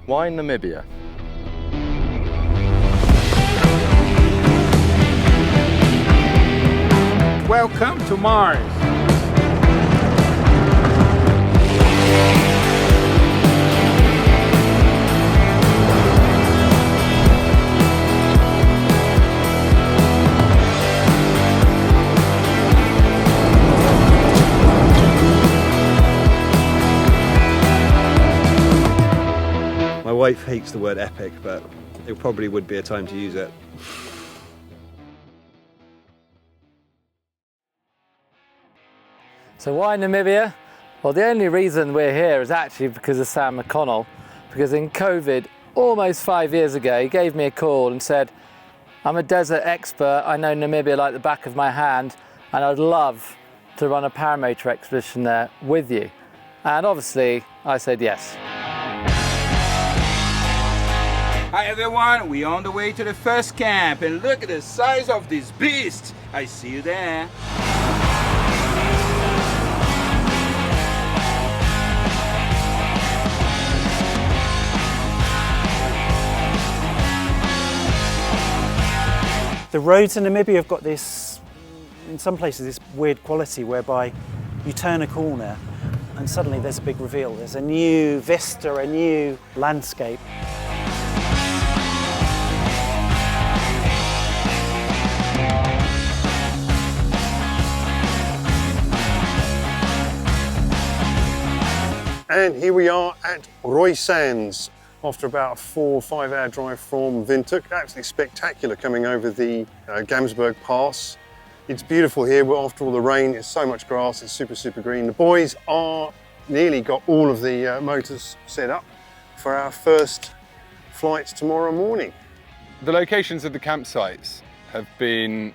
Why Namibia? Welcome to Mars. My wife hates the word epic, but it probably would be a time to use it. So why Namibia? Well, the only reason we're here is actually because of Sam McConnell, because in COVID, almost 5 years ago, he gave me a call and said, I'm a desert expert, I know Namibia like the back of my hand, and I'd love to run a paramotor expedition there with you. And obviously, I said yes. Hi everyone, we're on the way to the first camp, and look at the size of this beast. I see you there. The roads in Namibia have got this, in some places, this weird quality whereby you turn a corner and suddenly there's a big reveal. There's a new vista, a new landscape. And here we are at Roy Sands after about a 4 or 5 hour drive from Windhoek. Absolutely spectacular coming over the Gamsberg Pass. It's beautiful here after all the rain. There's so much grass, it's super green. The boys are nearly got all of the motors set up for our first flights tomorrow morning. The locations of the campsites have been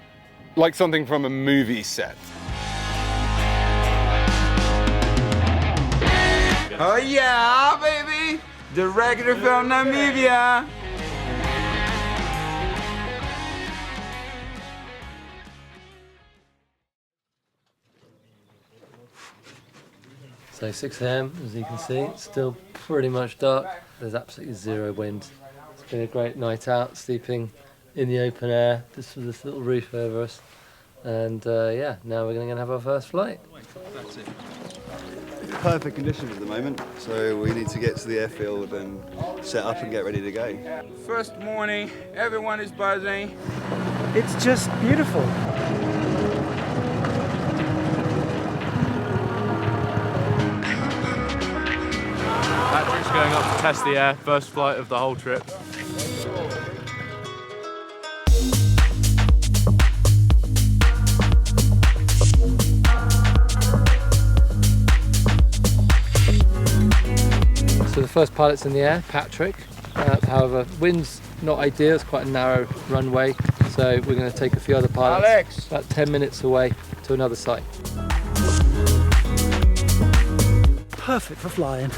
like something from a movie set. Oh yeah, baby! Director from Namibia! So 6 AM, as you can see, it's still pretty much dark. There's absolutely zero wind. It's been a great night out, sleeping in the open air, just with this little roof over us. And yeah, now we're going to have our first flight. That's it. Perfect conditions at the moment, so we need to get to the airfield and set up and get ready to go. First morning, everyone is buzzing. It's just beautiful. Patrick's going up to test the air, first flight of the whole trip. So the first pilot's in the air, Patrick. However, wind's not ideal, it's quite a narrow runway, so we're going to take a few other pilots Alex. about 10 minutes away to another site. Perfect for flying.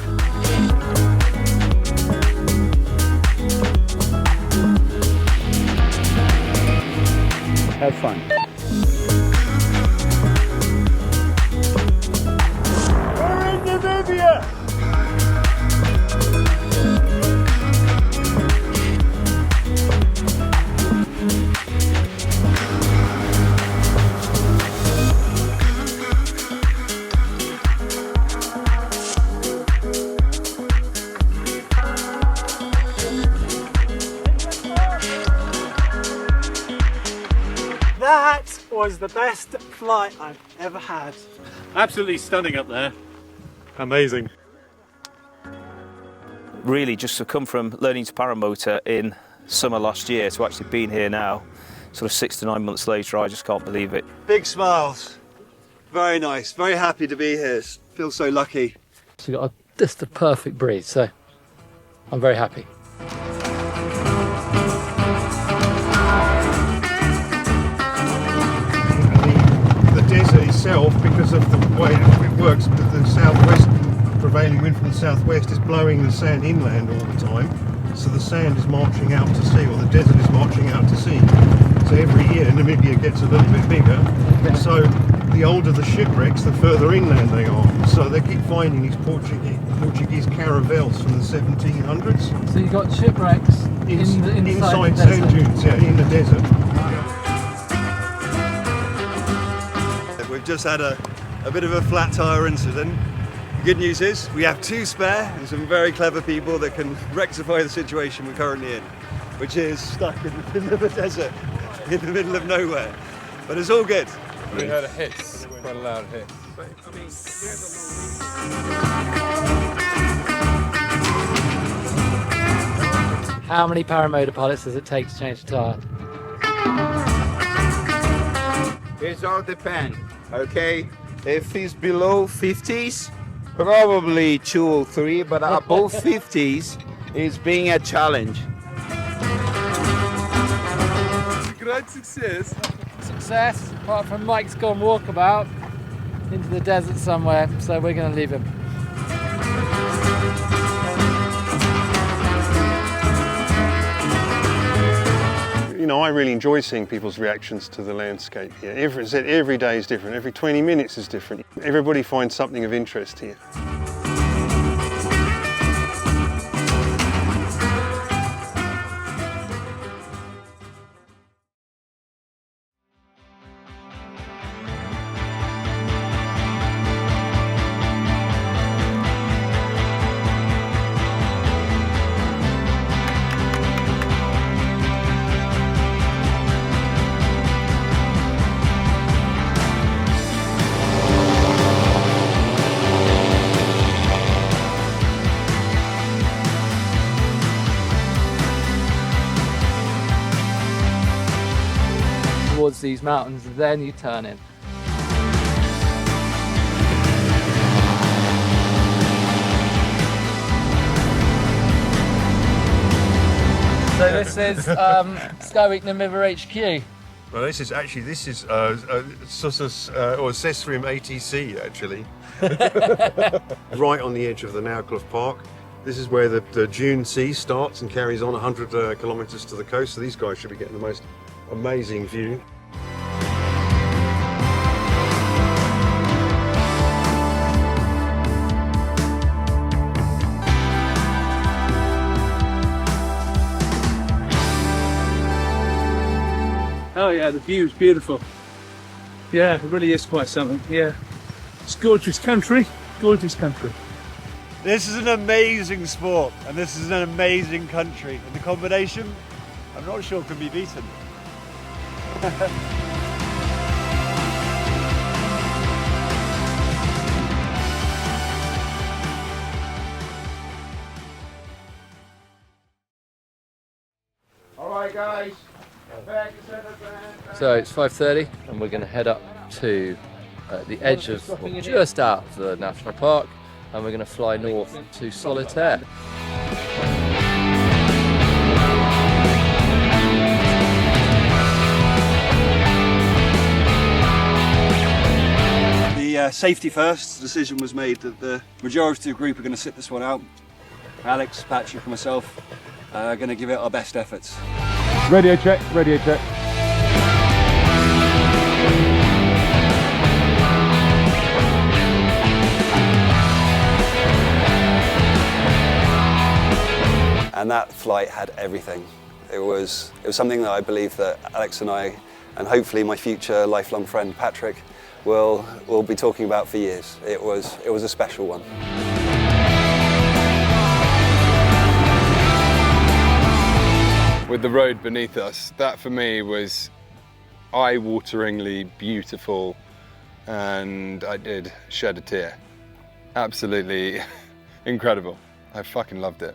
Have fun. We're in Namibia! That was the best flight I've ever had. Absolutely stunning up there. Amazing. Really just to come from learning to paramotor in summer last year to actually being here now, sort of 6 to 9 months later, I just can't believe it. Big smiles. Very nice, very happy to be here. Feel so lucky. So we've got just a perfect breeze, so I'm very happy. The desert itself, because of the way it works, the southwest prevailing wind from the southwest is blowing the sand inland all the time, so the sand is marching out to sea, or the desert is marching out to sea. So every year Namibia gets a little bit bigger, so the older the shipwrecks, the further inland they are. So they keep finding these Portuguese caravels from the 1700s. So you've got shipwrecks inside sand dunes, yeah, in the desert. We've just had a bit of a flat tyre incident. The good news is we have 2 spare and some very clever people that can rectify the situation we're currently in, which is stuck in the middle of the desert, in the middle of nowhere. But it's all good. We heard a hiss, quite a loud hiss. How many paramotor pilots does it take to change a tyre? It all depends, okay? If it's below 50s, probably 2 or 3, but above 50s is being a challenge. Great success. Success, apart from Mike's gone walkabout into the desert somewhere, so we're going to leave him. You know, I really enjoy seeing people's reactions to the landscape here. Every day is different, every 20 minutes is different. Everybody finds something of interest here. Towards these mountains, then you turn in. So this is Skyweek Namibia HQ. Well, this is Sussus or Cesarium ATC actually, right on the edge of the Naucliffe Park. This is where the Dune Sea starts and carries on 100 kilometres to the coast. So these guys should be getting the most amazing view. Oh yeah, the view is beautiful. Yeah, it really is quite something. Yeah, it's gorgeous country, gorgeous country. This is an amazing sport and this is an amazing country, and the combination, I'm not sure can be beaten. All right, guys. So it's 5:30 and we're going to head up to the edge of, well, just out of the national park, and we're going to fly north to Solitaire. The safety first decision was made that the majority of the group are going to sit this one out. Alex, Patrick and myself are going to give it our best efforts. Radio check, radio check. And that flight had everything. It was something that I believe that Alex and I, and hopefully my future lifelong friend Patrick, will be talking about for years. It was a special one. With the road beneath us, that for me was eye-wateringly beautiful, and I did shed a tear. Absolutely incredible. I fucking loved it.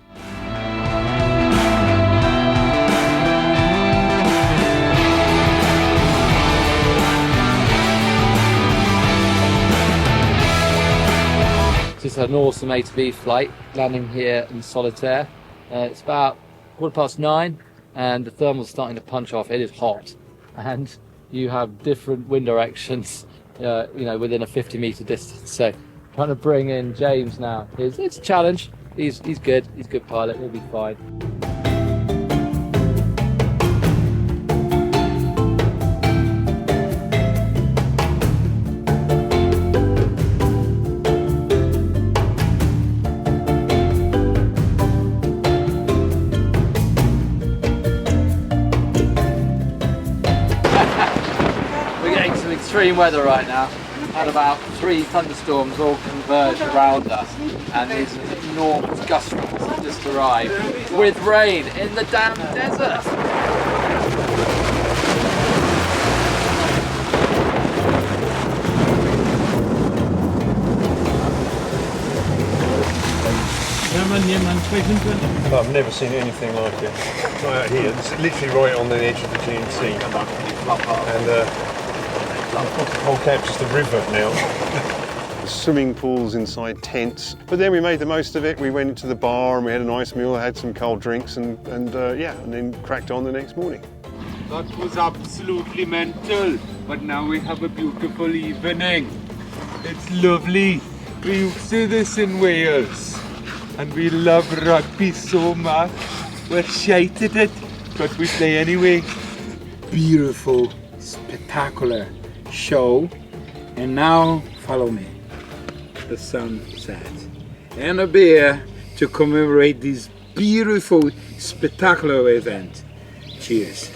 Just had an awesome A to B flight, landing here in Solitaire. It's about 9:15 and the thermal's starting to punch off. It is hot and you have different wind directions within a 50-metre distance. So trying to bring in James now, it's a challenge. He's good, he's a good pilot, he'll be fine. extreme weather right now. Had about 3 thunderstorms all converge around us, and these enormous gust fronts have just arrived with rain in the damn desert. I've never seen anything like it. Right out here, it's literally right on the edge of the GNC. And the whole camp's just a river now. Swimming pools inside tents. But then we made the most of it. We went into the bar and we had a nice meal, had some cold drinks and then cracked on the next morning. That was absolutely mental. But now we have a beautiful evening. It's lovely. We used to do this in Wales. And we love rugby so much. We're shite at it, but we play anyway. Beautiful, spectacular show. And now, follow me. The sunset. And a beer to commemorate this beautiful, spectacular event. Cheers.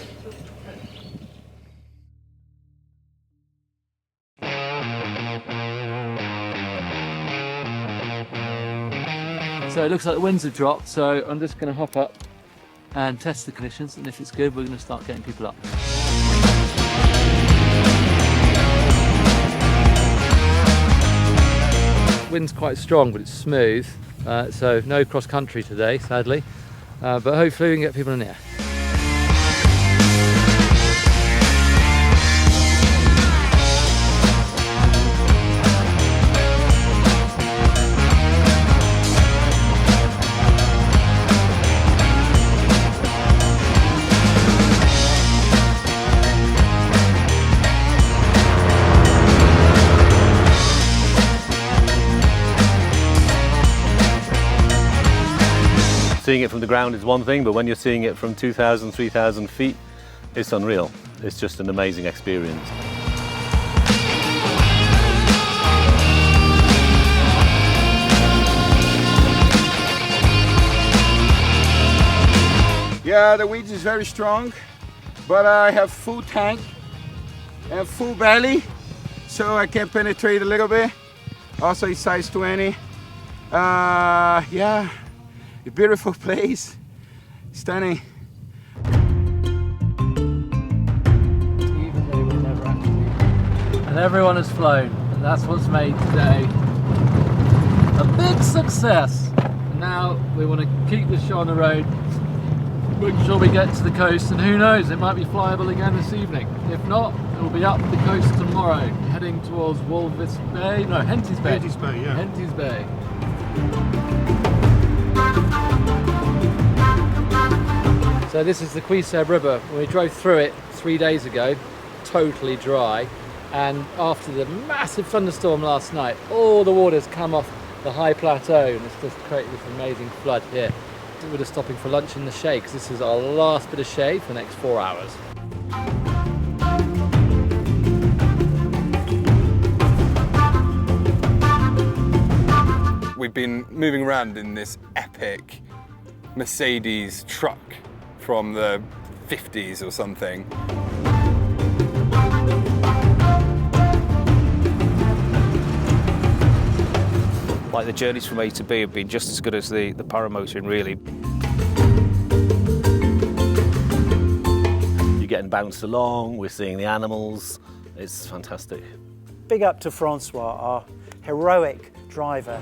So it looks like the winds have dropped, so I'm just going to hop up and test the conditions, and if it's good we're going to start getting people up. Wind's quite strong but it's smooth, so no cross country today sadly, but hopefully we can get people in here. Seeing it from the ground is one thing, but when you're seeing it from 2,000, 3,000 feet, it's unreal. It's just an amazing experience. Yeah, the wind is very strong, but I have full tank and full belly, so I can penetrate a little bit. Also, it's size 20. Yeah. A beautiful place, stunning. And everyone has flown, and that's what's made today a big success. Now we want to keep this show on the road, make sure we get to the coast, and who knows, it might be flyable again this evening. If not, it will be up the coast tomorrow, heading towards Henties Bay. Henties Bay, yeah. Henties Bay. So this is the Quiseb River. We drove through it 3 days ago, totally dry, and after the massive thunderstorm last night, all the water's come off the high plateau and it's just created this amazing flood here. We're just stopping for lunch in the shade because this is our last bit of shade for the next 4 hours. We've been moving around in this epic Mercedes truck from the 50s or something. Like the journeys from A to B have been just as good as the paramotoring, really. You're getting bounced along, we're seeing the animals, it's fantastic. Big up to Francois, our heroic driver.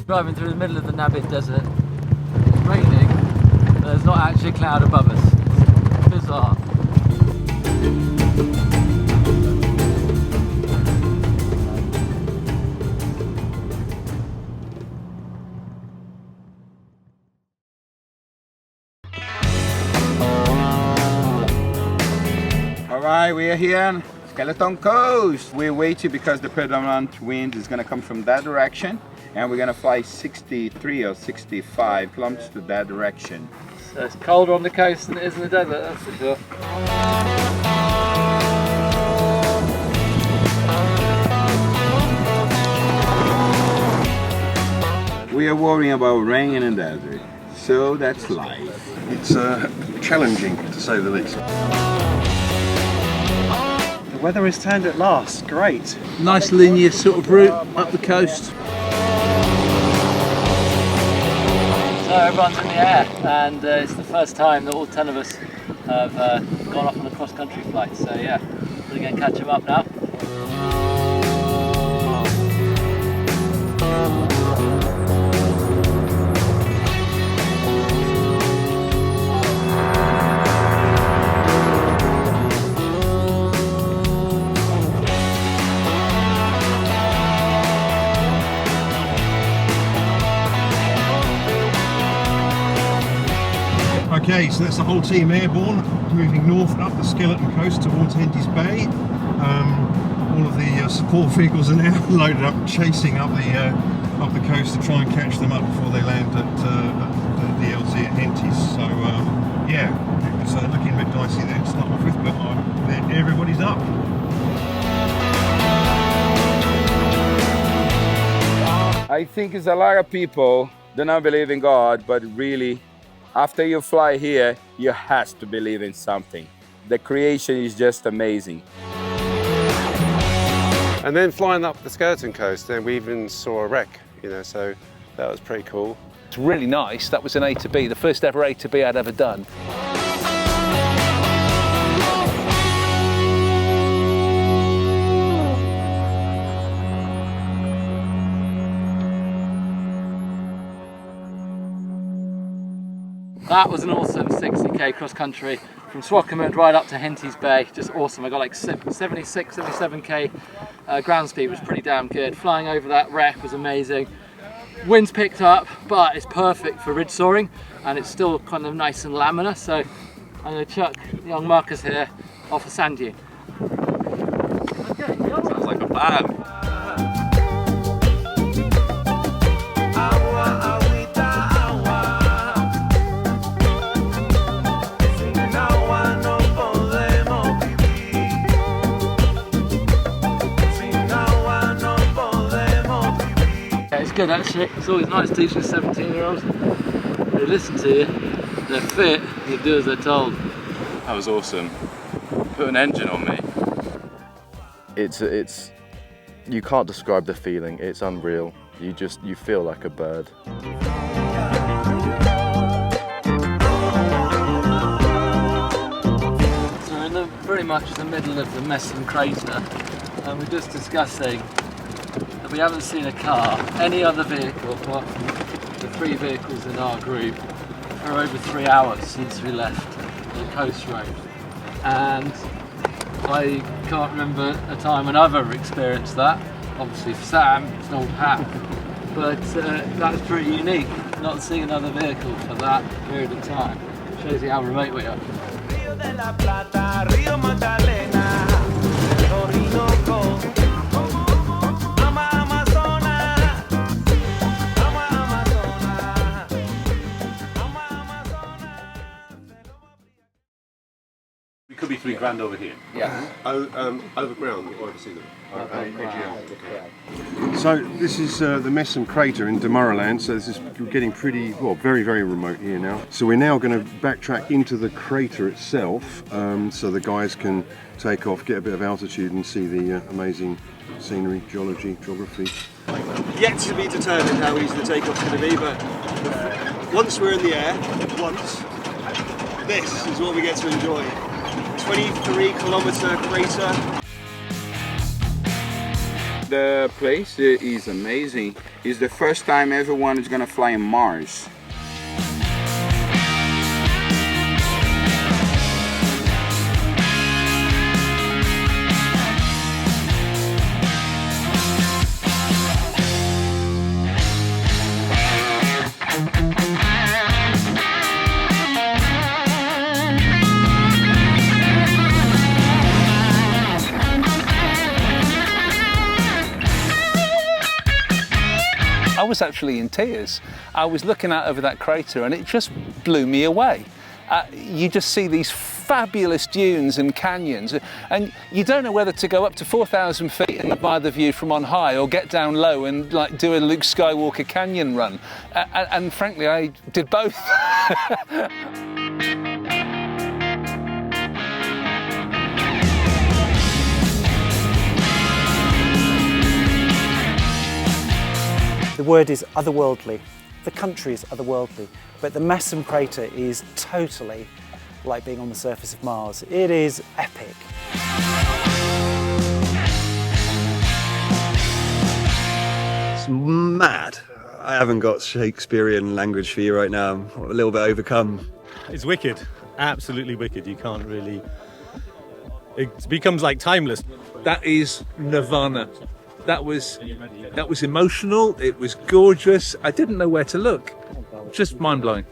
Driving through the middle of the Namibia desert, it's raining, but there's not actually a cloud above us. It's bizarre. Alright, we are here on Skeleton Coast. We're waiting because the predominant wind is going to come from that direction, and we're going to fly 63 or 65 kilometers to that direction. So it's colder on the coast than it is in the desert, that's for sure. are worrying about rain in a desert. So that's life. It's challenging, to say the least. The weather has turned at last. Great. Nice linear sort of route up the coast. So everyone's in the air, and it's the first time that all 10 of us have gone off on a cross-country flight. So yeah, we're going to catch them up now. Okay, so that's the whole team airborne, moving north up the Skeleton Coast towards Henty's Bay. All of the support vehicles are now loaded up, chasing up the coast to try and catch them up before they land at the DLZ at Henty's. So yeah, it's looking a bit dicey there to start off with, but everybody's up. I think it's a lot of people do not believe in God, but really, after you fly here, you have to believe in something. The creation is just amazing. And then flying up the Skeleton Coast, then we even saw a wreck, you know, so that was pretty cool. It's really nice. That was an A to B, the first ever A to B I'd ever done. That was an awesome 60k cross country from Swakopmund right up to Henty's Bay. Just awesome. I got like 76, 77k ground speed, was pretty damn good. Flying over that wreck was amazing. Wind's picked up, but it's perfect for ridge soaring, and it's still kind of nice and laminar. So I'm going to chuck young Marcus here off a sand dune. Sounds like a plan. It's good actually. It's always nice teaching 17-year-olds. They listen to you, they're fit, you do as they're told. That was awesome. Put an engine on me. It's you can't describe the feeling. It's unreal. You feel like a bird. So we're in pretty much the middle of the Messum Crater, and we're just discussing that we haven't seen a car, any other vehicle apart from the 3 vehicles in our group, for over 3 hours since we left the coast road. And I can't remember a time when I've ever experienced that. Obviously for Sam, it's an old hat, but that's pretty unique, not seeing another vehicle for that period of time. Shows you how remote we are. Could be $3,000 over here. Yeah. Overground or oversea them? So this is the Messum Crater in Damaraland. So this is getting pretty, well, very, very remote here now. So we're now going to backtrack into the crater itself, so the guys can take off, get a bit of altitude, and see the amazing scenery, geology, geography. Yet to be determined how easy the takeoff's going to be, but once we're in the air, this is what we get to enjoy. 23-kilometer crater. The place is amazing. It's the first time everyone is gonna fly on Mars. I was actually in tears. I was looking out over that crater and it just blew me away. you just see these fabulous dunes and canyons, and you don't know whether to go up to 4,000 feet and admire the view from on high, or get down low and like do a Luke Skywalker canyon run. And frankly, I did both. The word is otherworldly. The country is otherworldly, but the Messum Crater is totally like being on the surface of Mars. It is epic. It's mad. I haven't got Shakespearean language for you right now. I'm a little bit overcome. It's wicked, absolutely wicked. You can't really, it becomes like timeless. That is nirvana. That was emotional, it was gorgeous. I didn't know where to look. Just mind-blowing.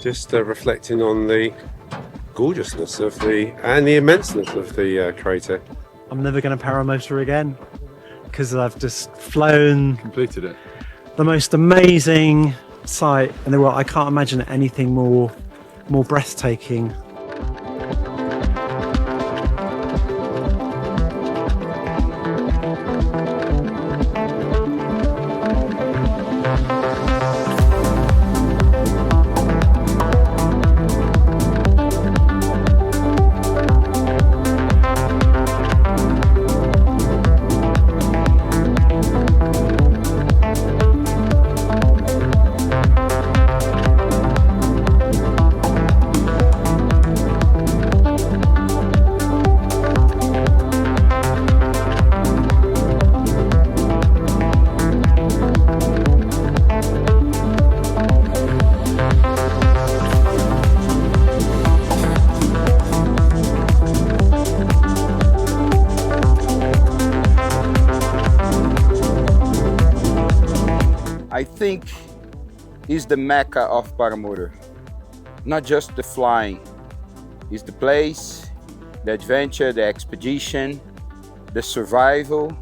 Just reflecting on the gorgeousness of and the immenseness of the crater. I'm never going to paramotor again because I've just flown. Completed it. The most amazing sight in the world. I can't imagine anything more breathtaking. I think is the Mecca of Paramotor. Not just the flying, it's the place, the adventure, the expedition, the survival.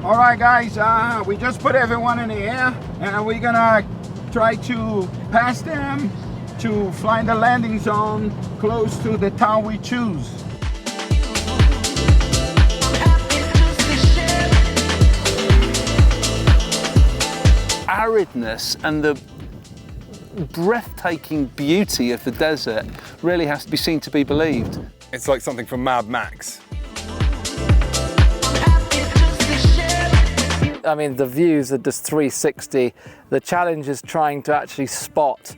Alright guys, we just put everyone in the air and we're gonna try to pass them to find the landing zone close to the town we choose. Aridness and the breathtaking beauty of the desert really has to be seen to be believed. It's like something from Mad Max. I mean, the views are just 360. The challenge is trying to actually spot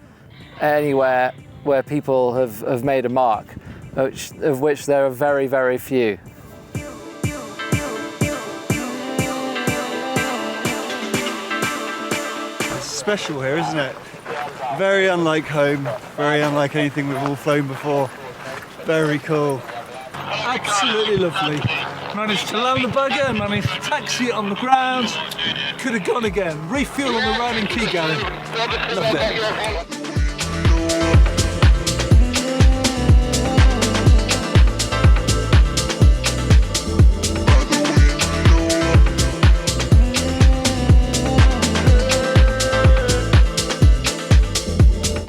anywhere where people have made a mark, of which there are very, very few. It's special here, isn't it? Very unlike home, very unlike anything we've all flown before. Very cool. Absolutely lovely. Managed to land the bugger, managed to taxi it on the ground. Could have gone again. Refuel on the run and keep going. Loved it.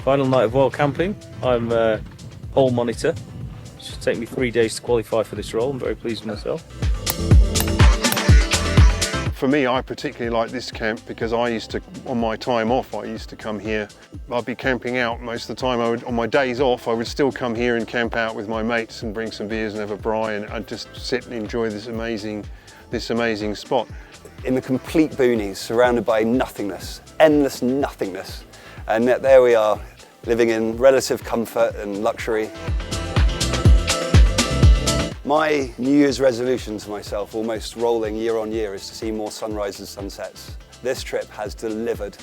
Final night of wild camping. I'm pole monitor. It should take me 3 days to qualify for this role. I'm very pleased with myself. For me, I particularly like this camp because I used to, on my time off, I used to come here. I'd be camping out most of the time. On my days off, I would still come here and camp out with my mates and bring some beers and have a braai, and I'd just sit and enjoy this amazing spot. in the complete boonies, surrounded by nothingness, endless nothingness. And yet there we are, living in relative comfort and luxury. My New Year's resolution to myself, almost rolling year on year, is to see more sunrises and sunsets. This trip has delivered.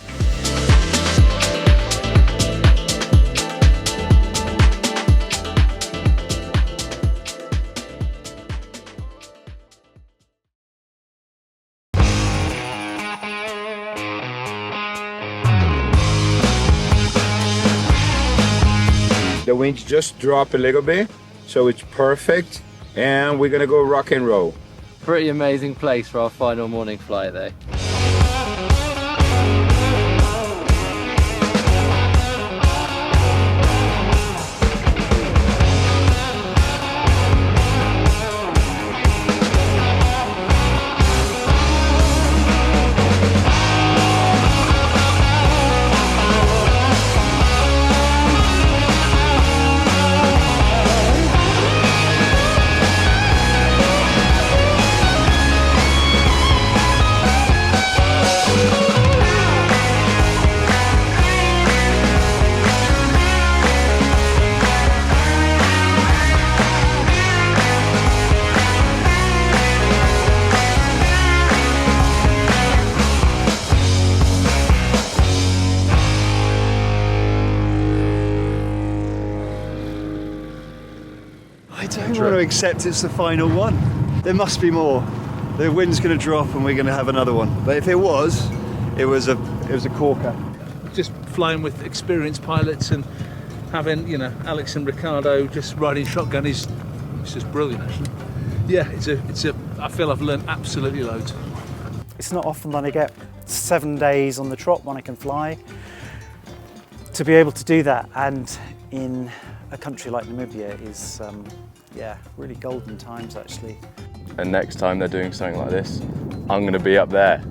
The winds just drop a little bit, so it's perfect, and we're gonna go rock and roll. Pretty amazing place for our final morning flight though. I don't want to accept it's the final one. There must be more. The wind's going to drop and we're going to have another one. But if it was a corker. Just flying with experienced pilots and having, you know, Alex and Ricardo just riding shotgun is just brilliant actually. Yeah, I feel I've learned absolutely loads. It's not often that I get 7 days on the trot when I can fly. To be able to do that and in a country like Namibia is, yeah, really golden times actually. And next time they're doing something like this, I'm going to be up there.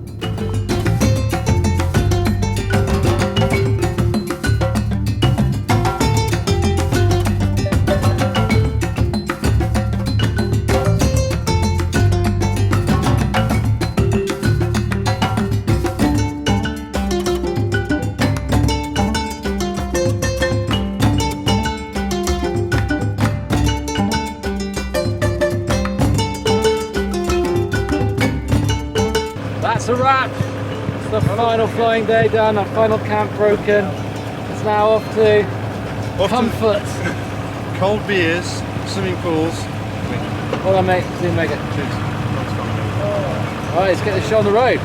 That's a wrap. It's the final flying day done, our final camp broken. It's now off to comfort. Cold beers, swimming pools. Well done mate, see you mega. Cheers. Alright, let's get this show on the road.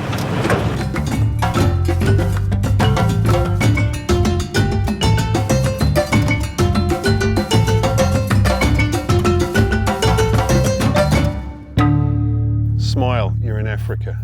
Smile, you're in Africa.